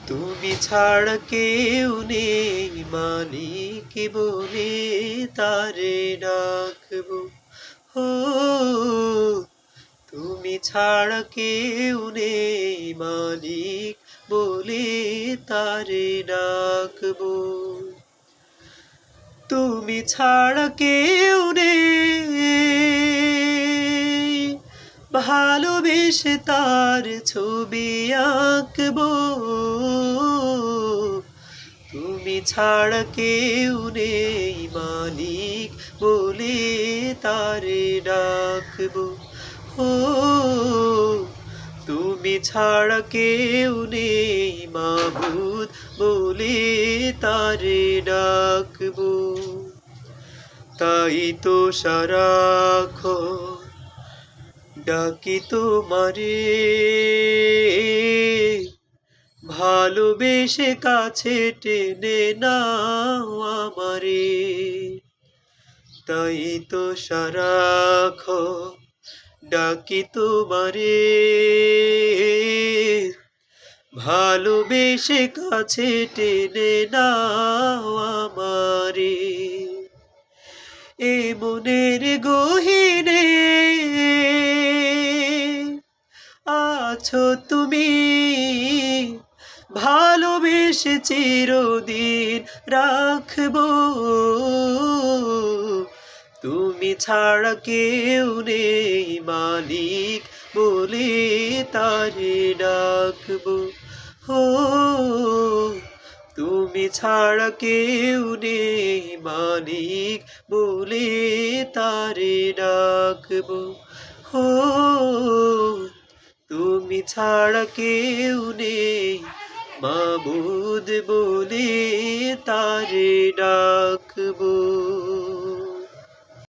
তুমি ছাড়া কেউ নেই মালিক বলে তারে ডাকবো। ও তুমি ছাড়া কেউ নেই মালিক বলে তারে ডাকবো। তুমি ছাড়া কেউ নেই ভালোবেসে তার ছবি আঁকবো। তুমি ছাড়া কেউ নেই মালিক বলে তারে ডাকবো। ও তুমি ছাড়া কেউ নেই মাবুদ বলে তারে ডাকবো। তাই তো সারাক্ষণ ডাকি তোমারে, ভালোবেসে কাছে টেনে নাও আমারে। তাই তো সারাক্ষণ ডাকি তোমারে, ভালোবেসে কাছে টেনে নাও আমারে। এ মনের গহীনে আছো তুমি, ভালোবেসে চিরদিন রাখবো। তুমি ছাড়া কেউ নেই মালিক বলে তারে ডাকবো। ও তুমি ছাড়া কেউ নেই মালিক বলে তারে ডাকবো। ও তুমি ছাড়া কেউ নেই মাবুদ বলে তারে ডাকবো।